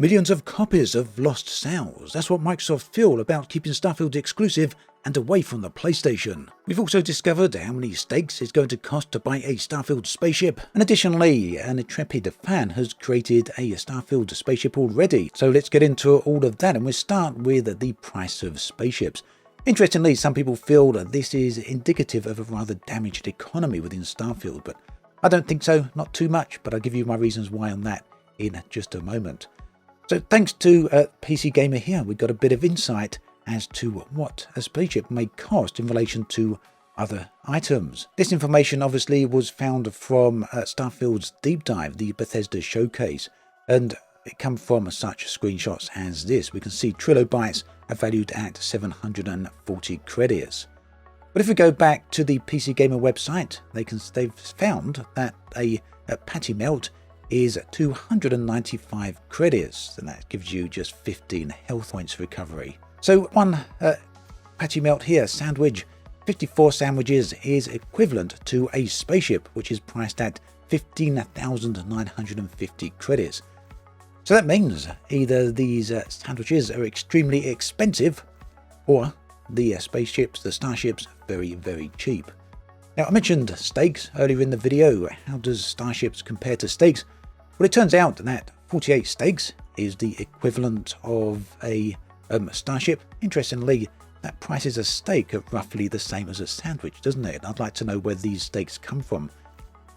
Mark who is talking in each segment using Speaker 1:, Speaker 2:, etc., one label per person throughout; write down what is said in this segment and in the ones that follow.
Speaker 1: Millions of copies of lost sales. That's what Microsoft feel about keeping Starfield exclusive and away from the PlayStation. We've also discovered how many steaks it's going to cost to buy a Starfield spaceship, and additionally, an intrepid fan has created a Starfield spaceship already. So let's get into all of that, and we'll start with the price of spaceships. Interestingly, some people feel that this is indicative of a rather damaged economy within Starfield, but I don't think so, not too much, but I'll give you my reasons why on that in just a moment. So thanks to PC Gamer here, we got a bit of insight as to what a spaceship may cost in relation to other items. This information obviously was found from Starfield's deep dive, the Bethesda showcase, and it comes from such screenshots as this. We can see trilobytes are valued at 740 credits. But if we go back to the PC Gamer website, they've found that a patty melt is 295 credits, and that gives you just 15 health points recovery. So one patty melt here, sandwich, 54 sandwiches is equivalent to a spaceship, which is priced at 15,950 credits. So that means either these sandwiches are extremely expensive, or the spaceships, the starships, very, very cheap. Now, I mentioned steaks earlier in the video. How does starships compare to steaks? Well, it turns out that 48 steaks is the equivalent of a starship. Interestingly, that prices a steak at roughly the same as a sandwich, doesn't it? I'd like to know where these steaks come from.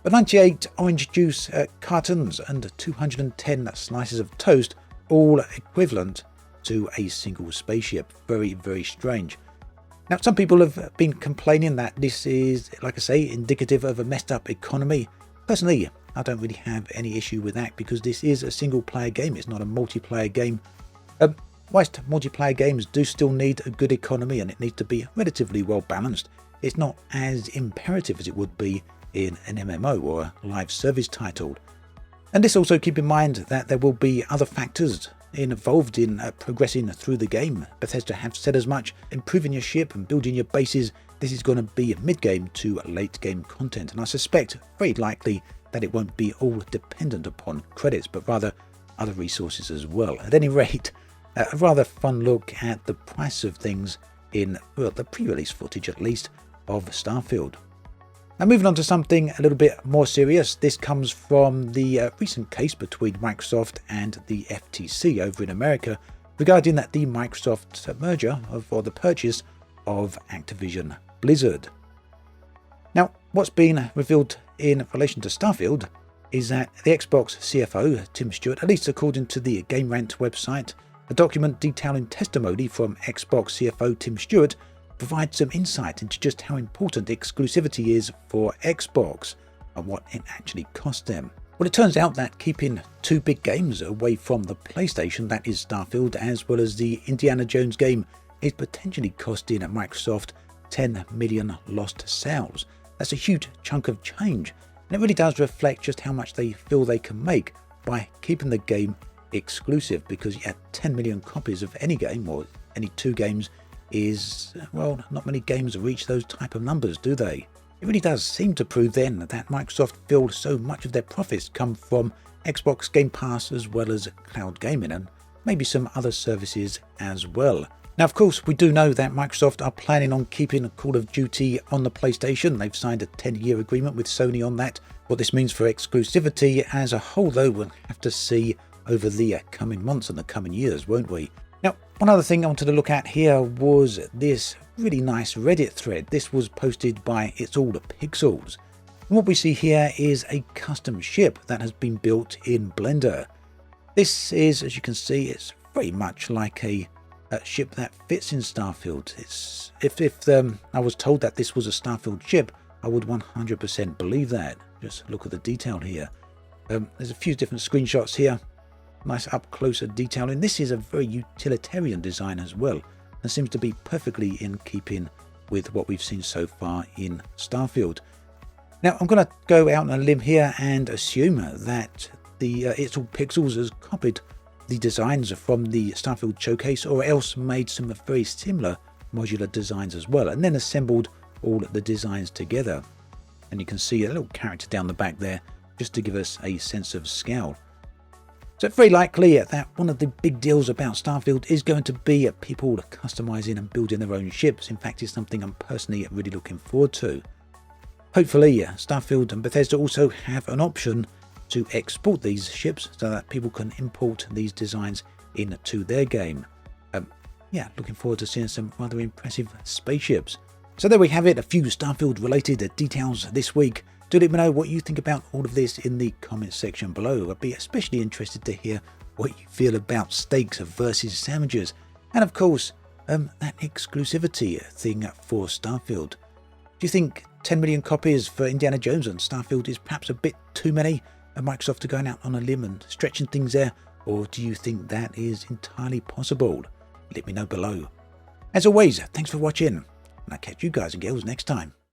Speaker 1: But 98 orange juice cartons and 210 slices of toast, all equivalent to a single spaceship. Very, very strange. Now, some people have been complaining that this is, like I say, indicative of a messed up economy. Personally, I don't really have any issue with that because this is a single player game. It's not a multiplayer game. Whilst multiplayer games do still need a good economy and it needs to be relatively well balanced, it's not as imperative as it would be in an MMO or a live service title. And this also keep in mind that there will be other factors involved in progressing through the game. Bethesda have said as much. Improving your ship and building your bases, this is going to be mid-game to late game content, and I suspect very likely that it won't be all dependent upon credits, but rather other resources as well. At any rate, a rather fun look at the price of things in, well, the pre-release footage at least, of Starfield. Now, moving on to something a little bit more serious. This comes from the recent case between Microsoft and the FTC over in America regarding the Microsoft merger or the purchase of Activision Blizzard. Now, what's been revealed in relation to Starfield is that the Xbox CFO, Tim Stewart, at least according to the Game Rant website, a document detailing testimony from Xbox CFO Tim Stewart provides some insight into just how important exclusivity is for Xbox and what it actually costs them. Well, it turns out that keeping two big games away from the PlayStation, that is Starfield as well as the Indiana Jones game, is potentially costing Microsoft 10 million lost sales. That's a huge chunk of change, and it really does reflect just how much they feel they can make by keeping the game exclusive, because 10 million copies of any game or any two games is, well, not many games reach those type of numbers, do they? It really does seem to prove then that Microsoft feels so much of their profits come from Xbox Game Pass as well as cloud gaming and maybe some other services as well. Now, of course, we do know that Microsoft are planning on keeping Call of Duty on the PlayStation. They've signed a 10-year agreement with Sony on that. What this means for exclusivity as a whole, though, we'll have to see over the coming months and the coming years, won't we? Now, one other thing I wanted to look at here was this really nice Reddit thread. This was posted by It's All the Pixels. And what we see here is a custom ship that has been built in Blender. This is, as you can see, it's very much like a ship that fits in Starfield. It's if I was told that this was a Starfield ship, I would 100% believe that. Just look at the detail here. There's a few different screenshots here. Nice up closer detailing. This is a very utilitarian design as well, and seems to be perfectly in keeping with what we've seen so far in Starfield. Now, I'm going to go out on a limb here and assume that the It's All Pixels has copied the designs from the Starfield showcase, or else made some very similar modular designs as well, and then assembled all the designs together. And you can see a little character down the back there, just to give us a sense of scale. So it's very likely that one of the big deals about Starfield is going to be people customizing and building their own ships. In fact, it's something I'm personally really looking forward to. Hopefully, Starfield and Bethesda also have an option to export these ships so that people can import these designs into their game. Yeah, looking forward to seeing some rather impressive spaceships. So there we have it, a few Starfield related details this week. Do let me know what you think about all of this in the comments section below. I'd be especially interested to hear what you feel about steaks versus sandwiches. And of course, that exclusivity thing for Starfield. Do you think 10 million copies for Indiana Jones on Starfield is perhaps a bit too many? And Microsoft are going out on a limb and stretching things there? Or do you think that is entirely possible? Let me know below. As always, thanks for watching, and I'll catch you guys and girls next time.